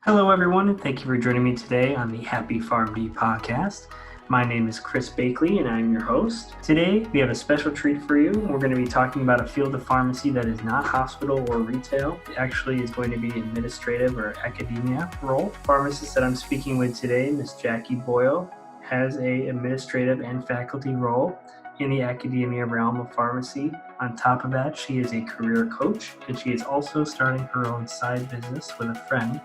Hello, everyone, and thank you for joining me today on the Happy PharmD podcast. My name is Chris Bakley, and I'm your host. Today, we have a special treat for you. We're going to be talking about a field of pharmacy that is not hospital or retail. It actually is going to be administrative or academia role. Pharmacist that I'm speaking with today, Ms. Jackie Boyle, has a administrative and faculty role in the academia realm of pharmacy. On top of that, she is a career coach, and she is also starting her own side business with a friend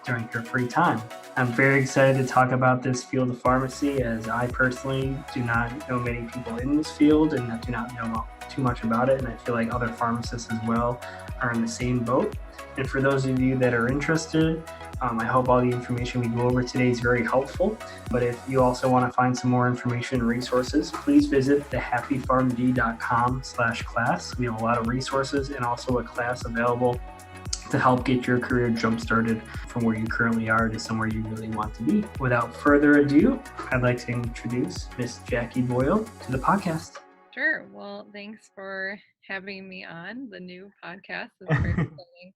during her free time. I'm very excited to talk about this field of pharmacy, as I personally do not know many people in this field and do not know too much about it, and I feel like other pharmacists as well are in the same boat. And for those of you that are interested, I hope all the information we go over today is very helpful. But if you also want to find some more information and resources, please visit thehappypharmd.com/class. We have a lot of resources and also a class available to help get your career jump-started from where you currently are to somewhere you really want to be. Without further ado, I'd like to introduce Miss Jackie Boyle to the podcast. Sure. Well, thanks for having me on the new podcast. It's very exciting.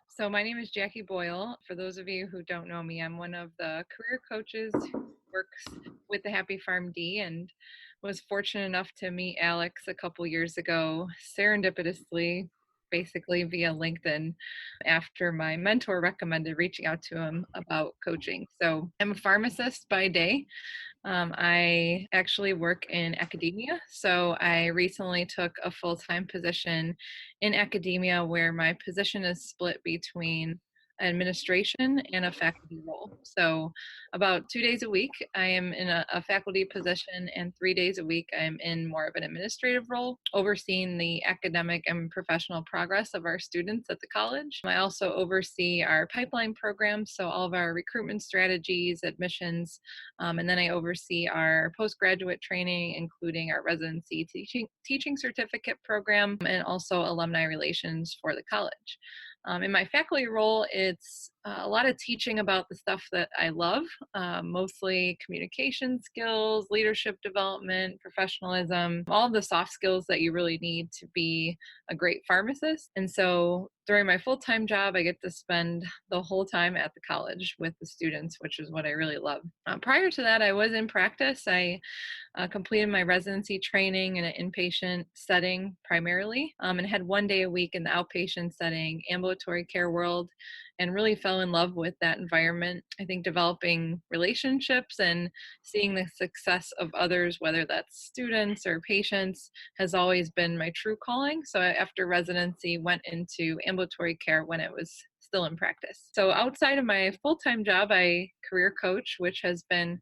So my name is Jackie Boyle. For those of you who don't know me, I'm one of the career coaches who works with the Happy PharmD and was fortunate enough to meet Alex a couple years ago, serendipitously, basically via LinkedIn, after my mentor recommended reaching out to him about coaching. So I'm a pharmacist by day. I actually work in academia. So I recently took a full-time position in academia where my position is split between administration and a faculty role. So about 2 days a week, I am in a faculty position, and 3 days a week, I'm in more of an administrative role, overseeing the academic and professional progress of our students at the college. I also oversee our pipeline programs, so all of our recruitment strategies, admissions, and then I oversee our postgraduate training, including our residency teaching certificate program, and also alumni relations for the college. In my faculty role, it's a lot of teaching about the stuff that I love, mostly communication skills, leadership development, professionalism, all the soft skills that you really need to be a great pharmacist. And so during my full-time job, I get to spend the whole time at the college with the students, which is what I really love. Prior to that, I was in practice. I completed my residency training in an inpatient setting primarily, and had 1 day a week in the outpatient setting, ambulatory care world, and really fell in love with that environment. I think developing relationships and seeing the success of others, whether that's students or patients, has always been my true calling. So after residency, went into ambulatory care when it was still in practice. So outside of my full-time job, I career coach, which has been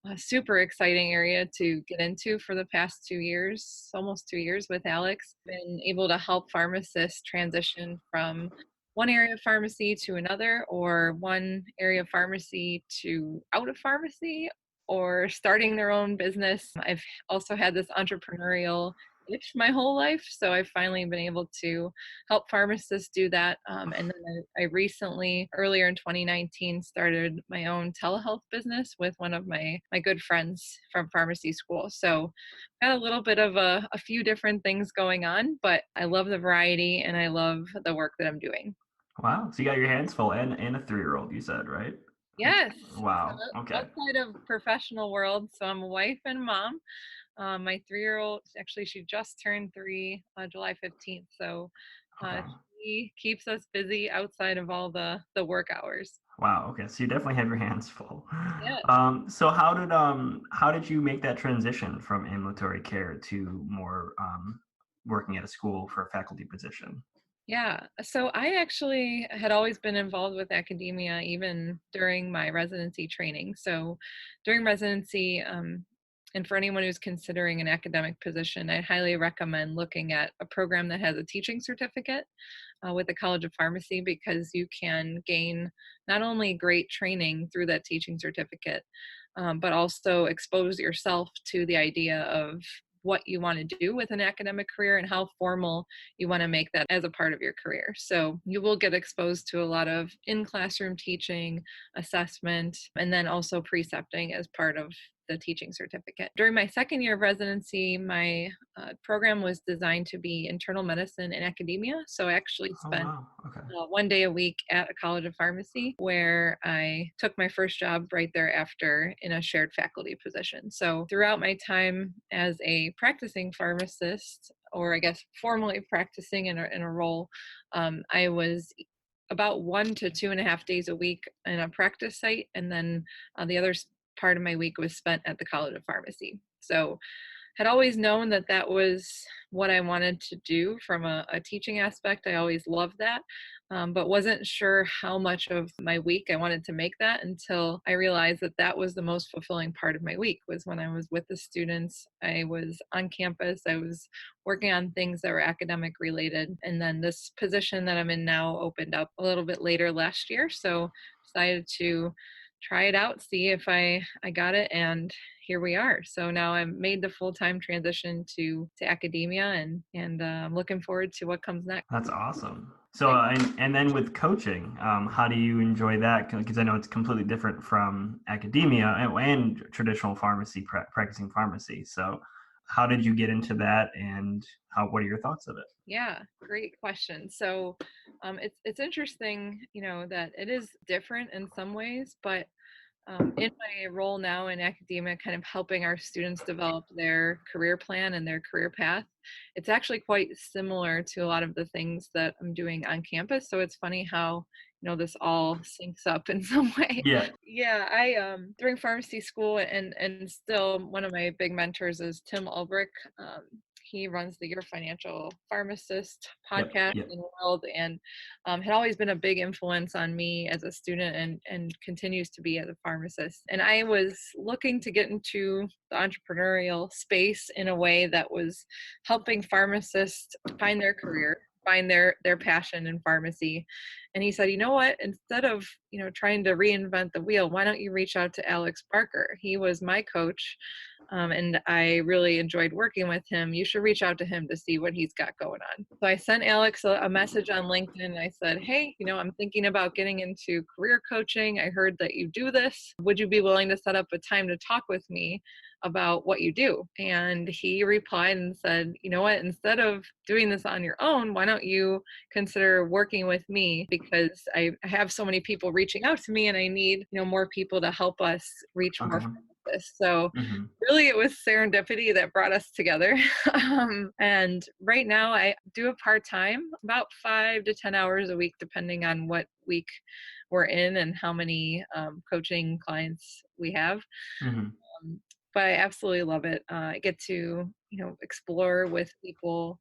a super exciting area to get into for the past 2 years, almost 2 years with Alex. Been able to help pharmacists transition from one area of pharmacy to another, or one area of pharmacy to out of pharmacy, or starting their own business. I've also had this entrepreneurial itch my whole life, so I've finally been able to help pharmacists do that. And then I recently, earlier in 2019, started my own telehealth business with one of my good friends from pharmacy school. So got a little bit of a few different things going on, but I love the variety and I love the work that I'm doing. Wow, so you got your hands full and a 3-year-old, you said, right? Yes. Wow, So okay. outside of professional world, so I'm a wife and mom. My 3-year-old, actually, she just turned 3, July 15th. So uh, Okay. she keeps us busy outside of all the work hours. Wow, okay. So you definitely have your hands full. Yeah. So how did you make that transition from ambulatory care to more working at a school for a faculty position? Yeah. So I actually had always been involved with academia even during my residency training. So during residency, and for anyone who's considering an academic position, I highly recommend looking at a program that has a teaching certificate with the College of Pharmacy, because you can gain not only great training through that teaching certificate, but also expose yourself to the idea of what you want to do with an academic career and how formal you want to make that as a part of your career. So you will get exposed to a lot of in classroom teaching, assessment, and then also precepting as part of the teaching certificate. During my second year of residency, my program was designed to be internal medicine in academia. So I actually Oh, spent wow. Okay. 1 day a week at a college of pharmacy, where I took my first job right thereafter in a shared faculty position. So throughout my time as a practicing pharmacist, or I guess formally practicing in a role, I was about 1 to 2.5 days a week in a practice site, and then the other part of my week was spent at the College of Pharmacy. So had always known that that was what I wanted to do from a teaching aspect. I always loved that, but wasn't sure how much of my week I wanted to make that until I realized that that was the most fulfilling part of my week, was when I was with the students. I was on campus. I was working on things that were academic related. And then this position that I'm in now opened up a little bit later last year. So decided to try it out, see if I got it, and here we are. So now I've made the full-time transition to academia, and I'm looking forward to what comes next. That's awesome. So, Thanks. and then with coaching, how do you enjoy that? Because I know it's completely different from academia and traditional pharmacy, practicing pharmacy. So, how did you get into that, and what are your thoughts of it? Yeah, great question. So it's interesting, that it is different in some ways, but in my role now in academia, kind of helping our students develop their career plan and their career path, it's actually quite similar to a lot of the things that I'm doing on campus. So it's funny how, this all syncs up in some way. Yeah. Yeah, I during pharmacy school, and still one of my big mentors is Tim Ulbrich. He runs the Your Financial Pharmacist Yep. podcast Yep. in the world, and had always been a big influence on me as a student, and continues to be as a pharmacist. And I was looking to get into the entrepreneurial space in a way that was helping pharmacists find their career, find their passion in pharmacy. And he said, you know what, instead of trying to reinvent the wheel, why don't you reach out to Alex Barker? He was my coach, and I really enjoyed working with him. You should reach out to him to see what he's got going on. So I sent Alex a message on LinkedIn, and I said, hey, I'm thinking about getting into career coaching. I heard that you do this. Would you be willing to set up a time to talk with me about what you do? And he replied and said, you know what, instead of doing this on your own, why don't you consider working with me? Because I have so many people reaching out to me, and I need, more people to help us reach more Okay. pharmacists. So Hmm. really it was serendipity that brought us together. And right now I do a part-time, about 5 to 10 hours a week, depending on what week we're in and how many coaching clients we have. Hmm. um, but I absolutely love it. I get to, explore with people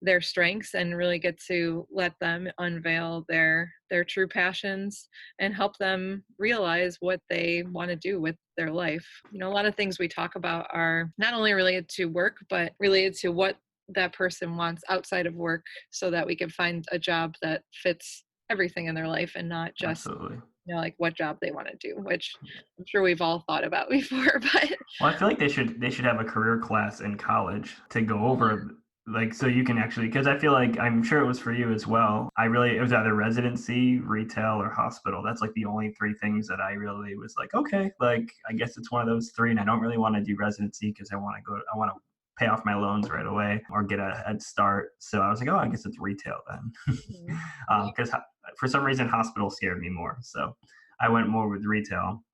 their strengths, and really get to let them unveil their true passions and help them realize what they want to do with their life. A lot of things we talk about are not only related to work, but related to what that person wants outside of work, so that we can find a job that fits everything in their life, and not just Absolutely. like what job they want to do, which I'm sure we've all thought about before. But Well, I feel like they should have a career class in college to go over, like, so you can actually, because I feel like, I'm sure it was for you as well. It was either residency, retail, or hospital. That's like the only three things that I really was like, okay, like, I guess it's one of those three, and I don't really want to do residency because I want to pay off my loans right away or get a head start. So I was like, oh, I guess it's retail then. Mhm. Because for some reason hospital scared me more, so I went more with retail,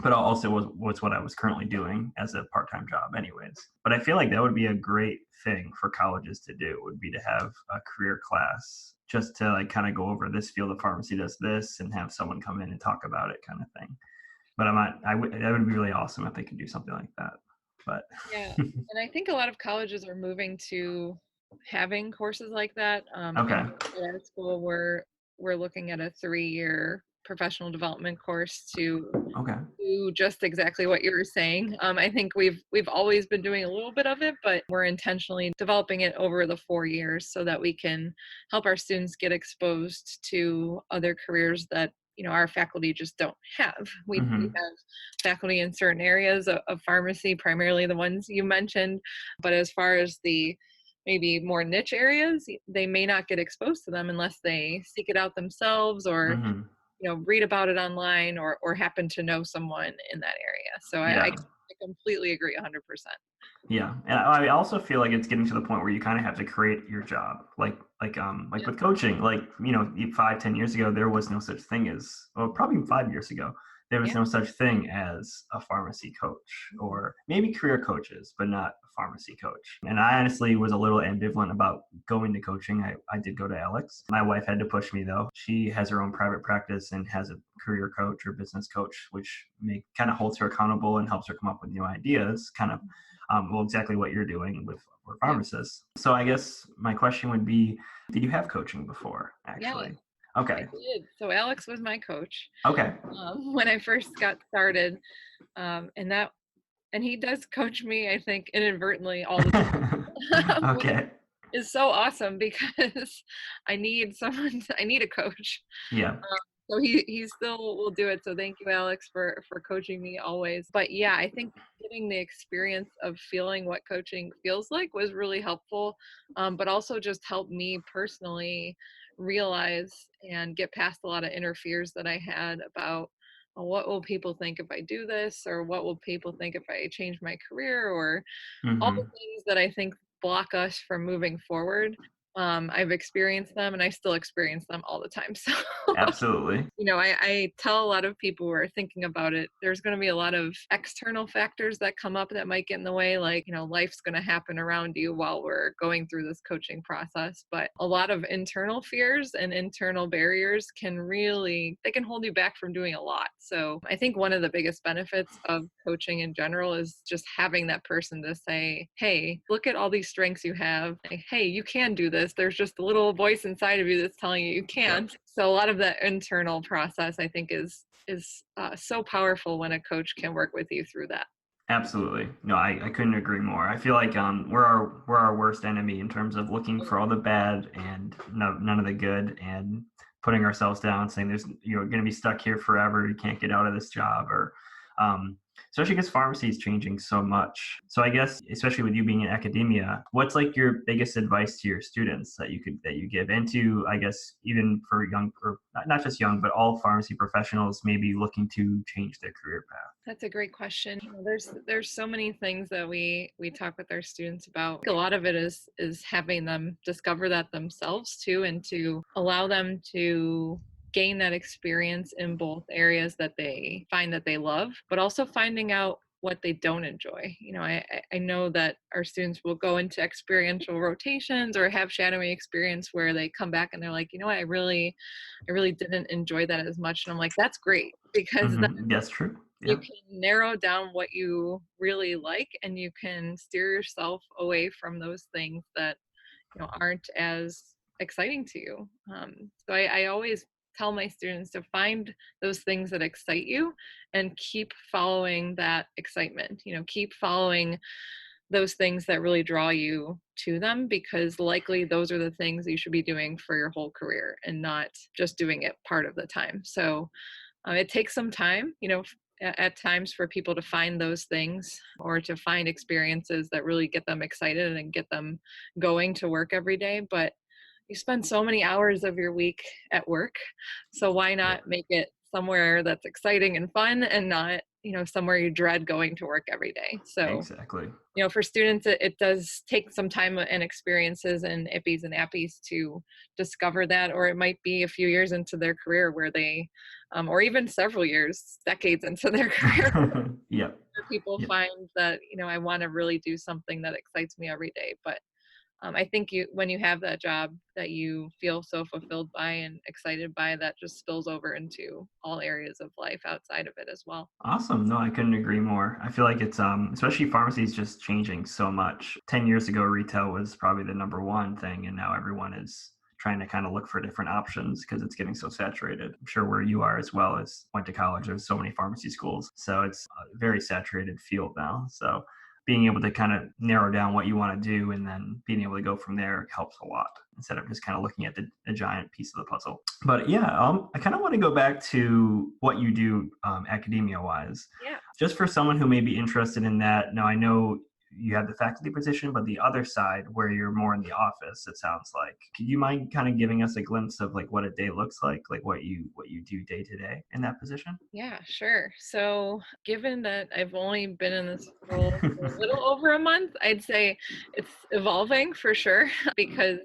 but also was what I was currently doing as a part-time job anyways. But I feel like that would be a great thing for colleges to do, would be to have a career class just to like kind of go over, this field of pharmacy does this, and have someone come in and talk about it, kind of thing. But that would be really awesome if they could do something like that. But Yeah, and I think a lot of colleges are moving to having courses like that. okay. At our school, we're looking at a 3-year professional development course to Okay. do just exactly what you were saying. I think we've always been doing a little bit of it, but we're intentionally developing it over the 4 years, so that we can help our students get exposed to other careers that our faculty just don't have. We Hmm. have faculty in certain areas of pharmacy, primarily the ones you mentioned, but as far as the maybe more niche areas, they may not get exposed to them unless they seek it out themselves, or Hmm. read about it online, or happen to know someone in that area. So I Yeah. completely agree 100%. Yeah, and I also feel like it's getting to the point where you kind of have to create your job, like Yeah. with coaching. Like 5-10 years ago, there was no such thing as, well, probably 5 years ago, there was Yeah. no such thing as a pharmacy coach, Mhm. or maybe career coaches, but not a pharmacy coach. And I honestly was a little ambivalent about going to coaching. I did go to Alex. My wife had to push me though. She has her own private practice and has a career coach or business coach, which kind of holds her accountable and helps her come up with new ideas, kind of well, exactly what you're doing with Yeah. pharmacists. So I guess my question would be, did you have coaching before, Yeah, actually? I Okay. did. So Alex was my coach Okay. when I first got started, and he does coach me, I think, inadvertently all the time, which Okay. is so awesome because I need someone. I need a coach. Yeah. So he still will do it. So thank you, Alex, for coaching me always. But yeah, I think getting the experience of feeling what coaching feels like was really helpful. But also just helped me personally realize and get past a lot of inner fears that I had about, well, what will people think if I do this, or what will people think if I change my career, or all the Hmm. things that I think block us from moving forward. I've experienced them and I still experience them all the time. So Absolutely. I tell a lot of people who are thinking about it, there's going to be a lot of external factors that come up that might get in the way. Like, life's going to happen around you while we're going through this coaching process. But a lot of internal fears and internal barriers they can hold you back from doing a lot. So I think one of the biggest benefits of coaching in general is just having that person to say, hey, look at all these strengths you have. Like, hey, you can do this. There's just a little voice inside of you that's telling you Yep. can't. So a lot of that internal process, I think, is so powerful when a coach can work with you through that. Absolutely. No, I couldn't agree more. I feel like we're our worst enemy in terms of looking for all the bad and none of the good, and putting ourselves down, saying there's you're going to be stuck here forever. You can't get out of this job, or especially because pharmacy is changing so much. So I guess, especially with you being in academia, what's like your biggest advice to your students that you give, and to, I guess, even for young, or not just young, but all pharmacy professionals maybe looking to change their career path? That's a great question. There's so many things that we talk with our students about. A lot of it is having them discover that themselves too, and to allow them to gain that experience in both areas that they find that they love, but also finding out what they don't enjoy. I know that our students will go into experiential rotations or have shadowing experience where they come back and they're like, I really didn't enjoy that as much. And I'm like, that's great, because Mm-hmm. That's true. you Yeah. can narrow down what you really like, and you can steer yourself away from those things that aren't as exciting to you. So I always tell my students to find those things that excite you and keep following that excitement. Keep following those things that really draw you to them, because likely those are the things you should be doing for your whole career and not just doing it part of the time. So it takes some time, at times, for people to find those things or to find experiences that really get them excited and get them going to work every day. But you spend so many hours of your week at work. So why Yeah. not make it somewhere that's exciting and fun, and not, somewhere you dread going to work every day? So Exactly. for students, it does take some time and experiences and IPPEs and APPEs to discover that, or it might be a few years into their career where they, or even several years, decades into their career, Yep. where people Yep. find that, I want to really do something that excites me every day. But I think when you have that job that you feel so fulfilled by and excited by, that just spills over into all areas of life outside of it as well. Awesome. No, I couldn't agree more. I feel like it's especially pharmacy is just changing so much. 10 years ago, retail was probably the number one thing, and now everyone is trying to kind of look for different options because it's getting so saturated. I'm sure where you are as well, as went to college, there's so many pharmacy schools. So it's a very saturated field now. So being able to kind of narrow down what you want to do and then being able to go from there helps a lot, instead of just kind of looking at the giant piece of the puzzle. But yeah, I kind of want to go back to what you do academia wise, Yeah. just for someone who may be interested in that. Now, I know you have the faculty position, but the other side where you're more in the office, it sounds like. Could you mind kind of giving us a glimpse of like what a day looks like what you do day to day in that position? Yeah, sure. So, given that I've only been in this role for a little over a month, I'd say it's evolving for sure because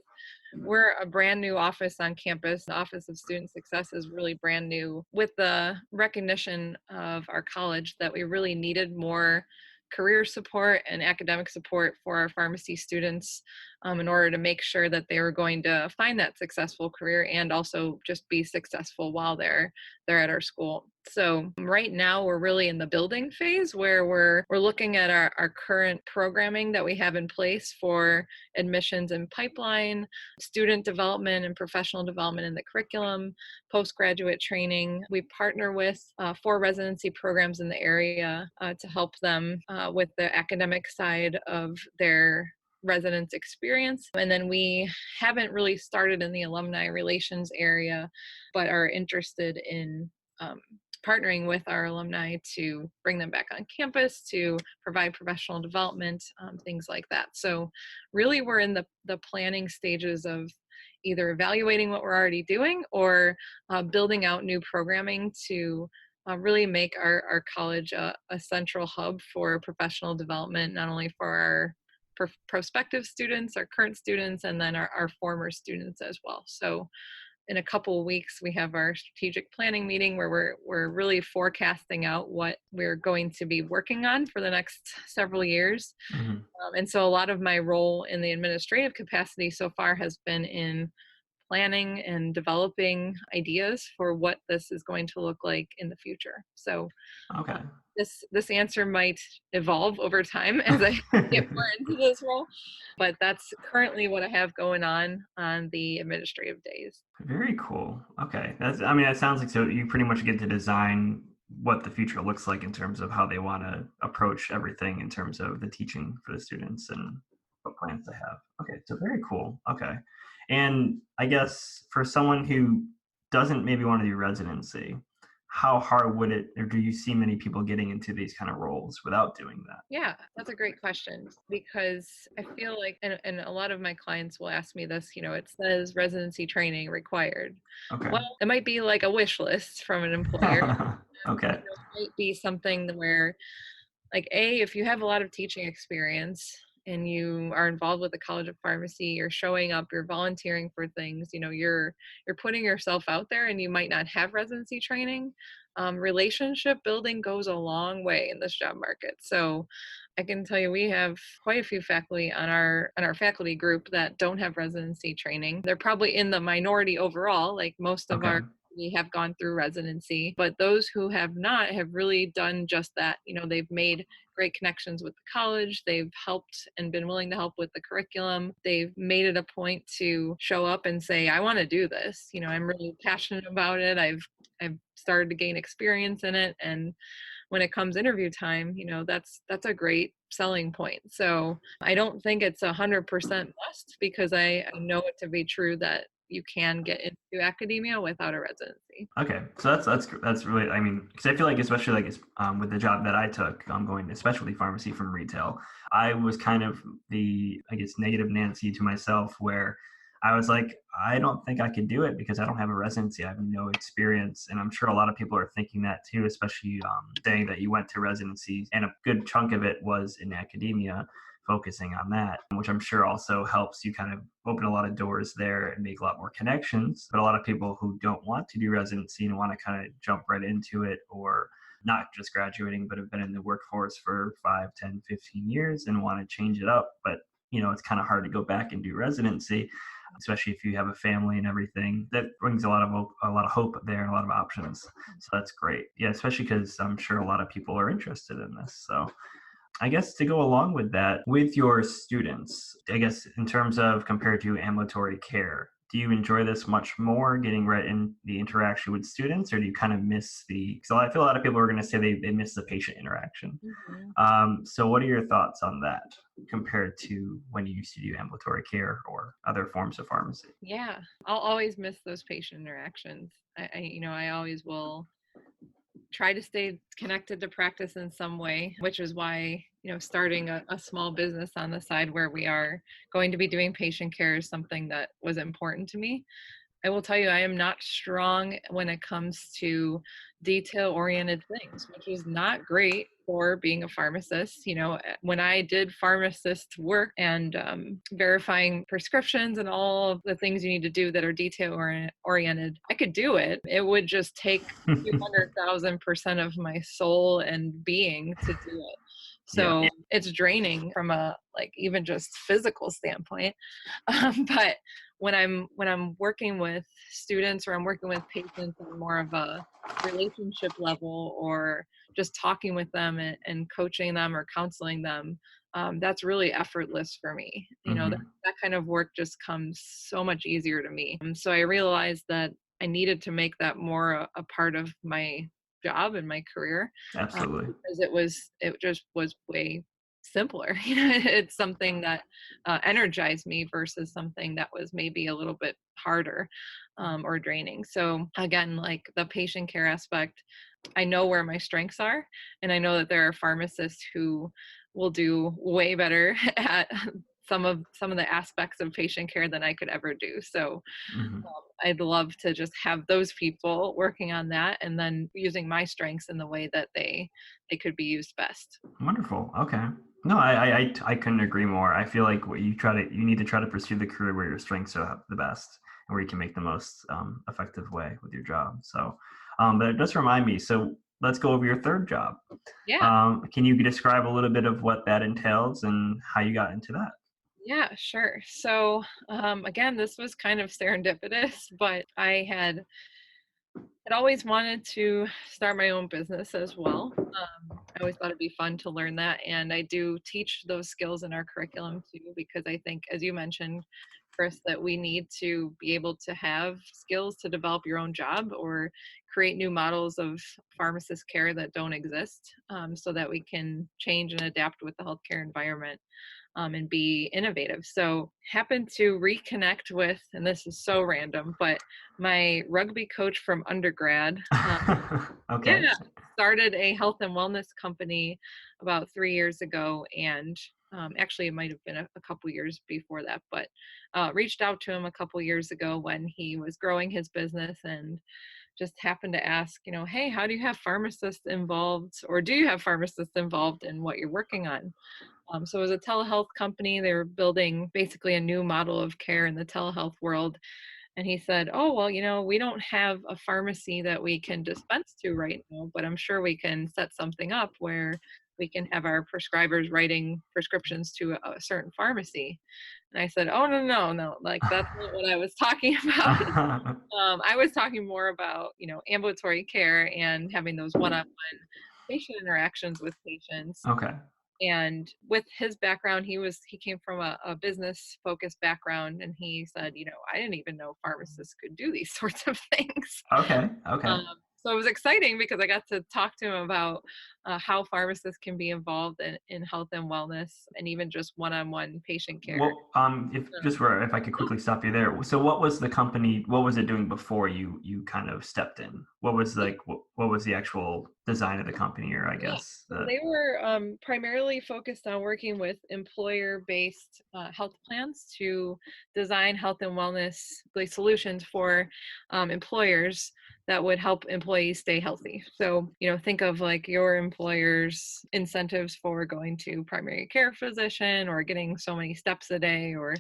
we're a brand new office on campus. The Office of Student Success is really brand new with the recognition of our college that we really needed more career support and academic support for our pharmacy students in order to make sure that they were going to find that successful career and also just be successful while they're at our school. So right now we're really in the building phase where we're looking at our current programming that we have in place for admissions and pipeline, student development and professional development in the curriculum, postgraduate training. We partner with 4 residency programs in the area to help them with the academic side of their residence experience. And then we haven't really started in the alumni relations area, but are interested in partnering with our alumni to bring them back on campus, to provide professional development, things like that. So really we're in the planning stages of either evaluating what we're already doing or building out new programming to really make our college a central hub for professional development, not only for our prospective students, our current students, and then our former students as well. So in a couple of weeks, we have our strategic planning meeting where we're really forecasting out what we're going to be working on for the next several years. Mhm. And so a lot of my role in the administrative capacity so far has been in planning and developing ideas for what this is going to look like in the future. So uh, Okay. this answer might evolve over time as I get more into this role, but that's currently what I have going on the administrative days. Very cool. Okay. I mean, that sounds like so you pretty much get to design what the future looks like in terms of how they want to approach everything in terms of the teaching for the students and what plans they have. Okay. So very cool. Okay. And I guess for someone who doesn't maybe want to do residency, how hard would it, or do you see many people getting into these kind of roles without doing that? Yeah, that's a great question because I feel like, and a lot of my clients will ask me this, it says residency training required. Okay. Well, it might be like a wish list from an employer. Okay. It might be something where, like, if you have a lot of teaching experience and you are involved with the College of Pharmacy, you're showing up, you're volunteering for things, you're putting yourself out there, and you might not have residency training. Relationship building goes a long way in this job market. So I can tell you we have quite a few faculty on our faculty group that don't have residency training. They're probably in the minority overall, like most of Okay. our we have gone through residency, but those who have not have really done just that. They've made great connections with the college. They've helped and been willing to help with the curriculum. They've made it a point to show up and say, I want to do this. I'm really passionate about it. I've started to gain experience in it. And when it comes interview time, that's a great selling point. So I don't think it's 100% must because I know it to be true that you can get into academia without a residency. Okay, so that's really, I mean, because I feel like especially like with the job that I took, I'm going to specialty pharmacy from retail. I was kind of the, I guess, negative Nancy to myself, where I was like, I don't think I could do it because I don't have a residency. I have no experience, and I'm sure a lot of people are thinking that too, especially saying that you went to residency, and a good chunk of it was in academia, focusing on that, which I'm sure also helps you kind of open a lot of doors there and make a lot more connections. But a lot of people who don't want to do residency and want to kind of jump right into it, or not just graduating, but have been in the workforce for 5, 10, 15 years and want to change it up. But, it's kind of hard to go back and do residency, especially if you have a family and everything. That brings a lot of hope there and a lot of options. So that's great. Yeah, especially because I'm sure a lot of people are interested in this. So I guess to go along with that, with your students, I guess in terms of compared to ambulatory care, do you enjoy this much more getting right in the interaction with students, or do you kind of miss because I feel a lot of people are going to say they miss the patient interaction. Mhm. So what are your thoughts on that compared to when you used to do ambulatory care or other forms of pharmacy? Yeah, I'll always miss those patient interactions. I always will try to stay connected to practice in some way, which is why, starting a small business on the side where we are going to be doing patient care is something that was important to me. I will tell you, I am not strong when it comes to detail-oriented things, which is not great for being a pharmacist. When I did pharmacist work and verifying prescriptions and all of the things you need to do that are detail-oriented, I could do it. It would just take 200,000% of my soul and being to do it. Yeah. So it's draining from a even just physical standpoint. But when I'm working with students or I'm working with patients on more of a relationship level, or just talking with them and coaching them or counseling them, that's really effortless for me. That kind of work just comes so much easier to me. So I realized that I needed to make that more a part of my job and my career, Absolutely. because it just was way simpler. It's something that energized me versus something that was maybe a little bit harder, or draining. So again, like the patient care aspect, I know where my strengths are, and I know that there are pharmacists who will do way better at some of the aspects of patient care than I could ever do. So Hmm. I'd love to just have those people working on that, and then using my strengths in the way that they could be used best. Wonderful. Okay. No, I couldn't agree more. I feel like you need to try to pursue the career where your strengths are the best and where you can make the most effective way with your job. So, but it does remind me. So let's go over your third job. Yeah. Can you describe a little bit of what that entails and how you got into that? Yeah, sure. So, again, this was kind of serendipitous, but I'd always wanted to start my own business as well. I always thought it'd be fun to learn that, and I do teach those skills in our curriculum too, because I think, as you mentioned, Chris, that we need to be able to have skills to develop your own job or create new models of pharmacist care that don't exist, so that we can change and adapt with the healthcare environment, and be innovative. So happened to reconnect with, and this is so random, but my rugby coach from undergrad, Okay. yeah, started a health and wellness company about 3 years ago, and actually it might have been a couple years before that, but reached out to him a couple years ago when he was growing his business, and just happened to ask, hey, how do you have pharmacists involved, or do you have pharmacists involved in what you're working on? So it was a telehealth company. They were building basically a new model of care in the telehealth world. And he said, oh, well, we don't have a pharmacy that we can dispense to right now, but I'm sure we can set something up where we can have our prescribers writing prescriptions to a certain pharmacy. And I said, oh, no, no, no, like that's not what I was talking about. I was talking more about, ambulatory care and having those one-on-one patient interactions with patients. Okay. And with his background, he came from a business focused background, and he said, I didn't even know pharmacists could do these sorts of things. Okay. Okay. So it was exciting because I got to talk to him about how pharmacists can be involved in health and wellness, and even just one-on-one patient care. Well, if I could quickly stop you there. So what was the company, what was it doing before you kind of stepped in? What was what was the actual design of the company, or I Yeah, guess so they were primarily focused on working with employer-based health plans to design health and wellness solutions for employers that would help employees stay healthy. So, think of like your employer's incentives for going to primary care physician, or getting so many steps a day, or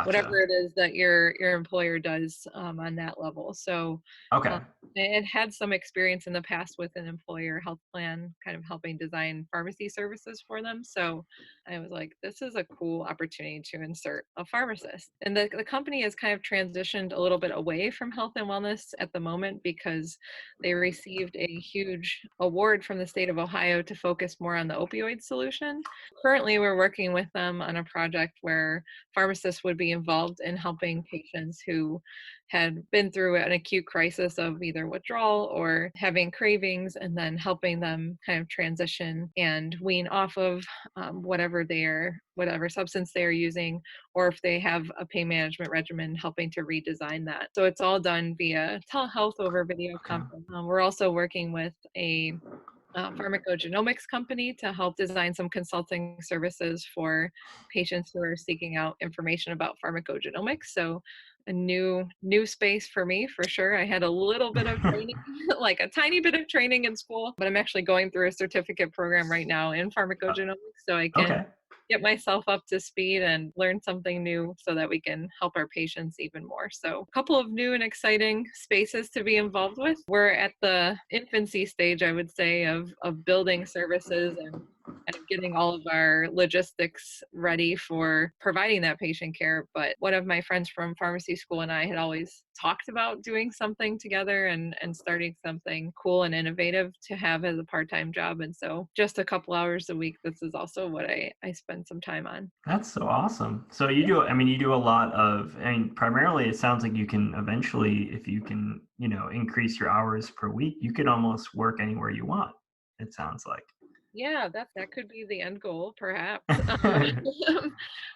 whatever gotcha. it is that your employer does, on that level. So Okay. and had some experience in the past with an employer health plan, kind of helping design pharmacy services for them. So I was like, this is a cool opportunity to insert a pharmacist. And the company has kind of transitioned a little bit away from health and wellness at the moment, because they received a huge award from the state of Ohio to focus more on the opioid solution. Currently, we're working with them on a project where pharmacists would be involved in helping patients who had been through an acute crisis of either withdrawal or having cravings, and then helping them kind of transition and wean off of whatever substance they are using, or if they have a pain management regimen, helping to redesign that. So it's all done via telehealth over video Okay. conference. We're also working with a pharmacogenomics company to help design some consulting services for patients who are seeking out information about pharmacogenomics. So a new space for me for sure. I had a little bit of training, like a tiny bit of training in school, but I'm actually going through a certificate program right now in pharmacogenomics so I can Okay. get myself up to speed and learn something new so that we can help our patients even more. So, a couple of new and exciting spaces to be involved with. We're at the infancy stage, I would say, of building services and getting all of our logistics ready for providing that patient care. But one of my friends from pharmacy school and I had always talked about doing something together and starting something cool and innovative to have as a part-time job. And so just a couple hours a week, this is also what I spend some time on. That's so awesome. So you do, I mean, you do a lot of, I mean, primarily it sounds like you can eventually, if you can, increase your hours per week, you could almost work anywhere you want, it sounds like. Yeah, that could be the end goal, perhaps.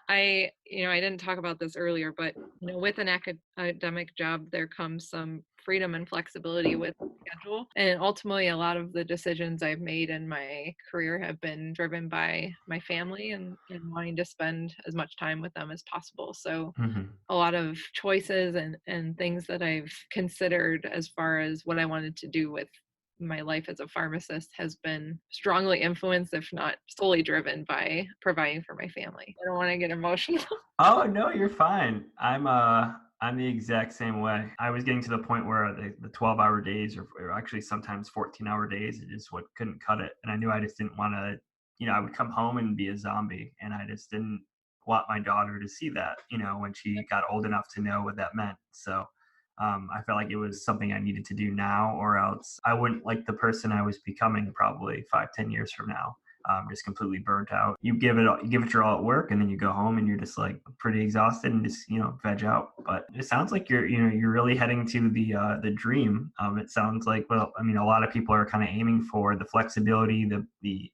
I didn't talk about this earlier, but with an academic job, there comes some freedom and flexibility with schedule. And ultimately, a lot of the decisions I've made in my career have been driven by my family and wanting to spend as much time with them as possible. So Hmm. a lot of choices and things that I've considered as far as what I wanted to do with my life as a pharmacist has been strongly influenced, if not solely driven by providing for my family. I don't want to get emotional. Oh no, you're fine. I'm the exact same way. I was getting to the point where the 12-hour days or actually sometimes 14-hour days, it just what couldn't cut it. And I knew I just didn't want to, I would come home and be a zombie, and I just didn't want my daughter to see that, when she got old enough to know what that meant. So I felt like it was something I needed to do now, or else I wouldn't like the person I was becoming probably 5, 10 years from now. Just completely burnt out. You give it your all at work, and then you go home and you're just like pretty exhausted and just veg out. But it sounds like you're really heading to the dream. It sounds like, well, I mean, a lot of people are kind of aiming for the flexibility, the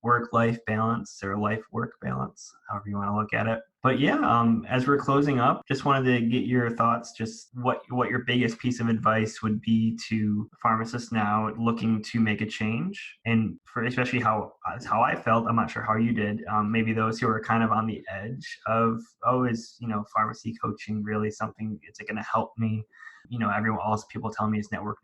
work-life balance or life-work balance, however you want to look at it. But yeah, as we're closing up, just wanted to get your thoughts, just what your biggest piece of advice would be to pharmacists now looking to make a change, and for especially how I felt. I'm not sure how you did. Maybe those who are kind of on the edge of, oh, is pharmacy coaching really something? Is it going to help me? Everyone else, people tell me it's network,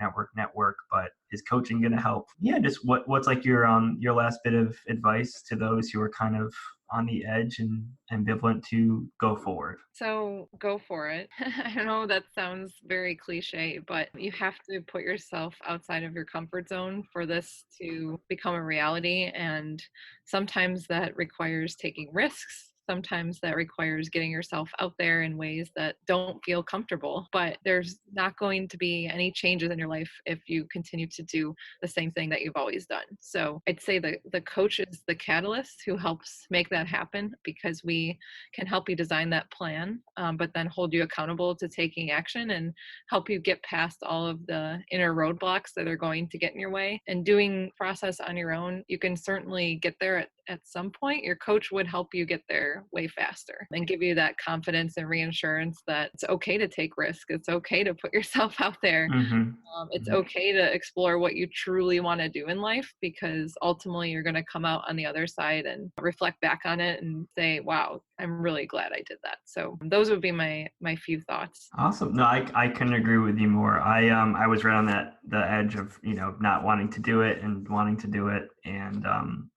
but is coaching going to help? Yeah, just what's like your last bit of advice to those who are kind of on the edge and ambivalent to go forward? So go for it. I know that sounds very cliche, but you have to put yourself outside of your comfort zone for this to become a reality. And sometimes that requires taking risks. Sometimes that requires getting yourself out there in ways that don't feel comfortable. But there's not going to be any changes in your life if you continue to do the same thing that you've always done. So I'd say the coach is the catalyst who helps make that happen, because we can help you design that plan, but then hold you accountable to taking action and help you get past all of the inner roadblocks that are going to get in your way. And doing process on your own, you can certainly get there at some point. Your coach would help you get there way faster and give you that confidence and reassurance that it's okay to take risk. It's okay to put yourself out there. Mm-hmm. It's okay to explore what you truly want to do in life, because ultimately you're going to come out on the other side and reflect back on it and say, wow, I'm really glad I did that. So those would be my few thoughts. Awesome. No, I couldn't agree with you more. I was right on the edge of not wanting to do it and wanting to do it, and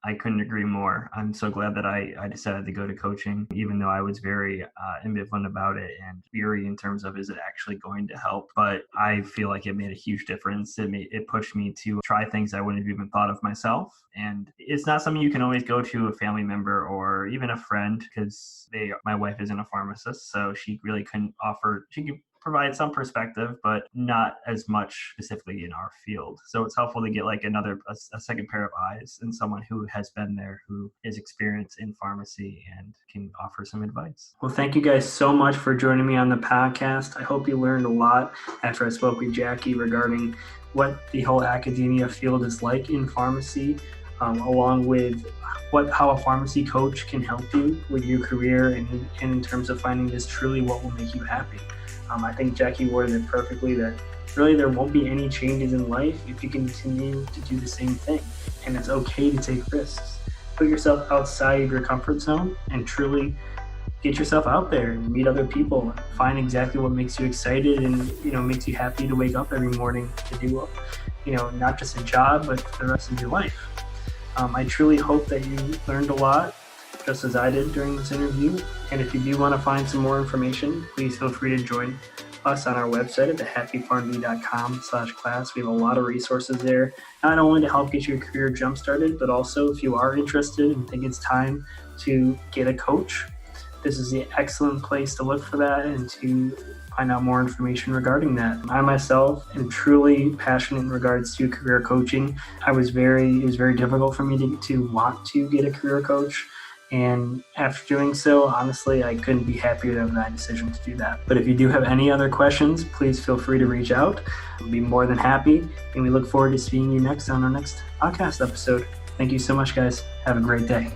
I couldn't agree more. I'm so glad that I decided to go to coaching, even though I was very ambivalent about it and weary in terms of, is it actually going to help? But I feel like it made a huge difference. It pushed me to try things I wouldn't have even thought of myself, and it's not something you can always go to a family member or even a friend, because my wife isn't a pharmacist, so she really couldn't offer. She could provide some perspective, but not as much specifically in our field. So it's helpful to get like a second pair of eyes and someone who has been there, who is experienced in pharmacy and can offer some advice. Well, thank you guys so much for joining me on the podcast. I hope you learned a lot after I spoke with Jackie regarding what the whole academia field is like in pharmacy, along with how a pharmacy coach can help you with your career and in terms of finding just truly what will make you happy. I think Jackie worded it perfectly that really there won't be any changes in life if you continue to do the same thing. And it's okay to take risks. Put yourself outside of your comfort zone and truly get yourself out there and meet other people. Find exactly what makes you excited and makes you happy to wake up every morning to do not just a job, but for the rest of your life. I truly hope that you learned a lot, just as I did during this interview. And if you do want to find some more information, please feel free to join us on our website at thehappypharmd.com/class. We have a lot of resources there, not only to help get your career jump started, but also if you are interested and think it's time to get a coach, this is the excellent place to look for that and to find out more information regarding that. I myself am truly passionate in regards to career coaching. It was very difficult for me to want to get a career coach. And after doing so, honestly, I couldn't be happier with my decision to do that. But if you do have any other questions, please feel free to reach out. I'll be more than happy. And we look forward to seeing you next on our next podcast episode. Thank you so much, guys. Have a great day.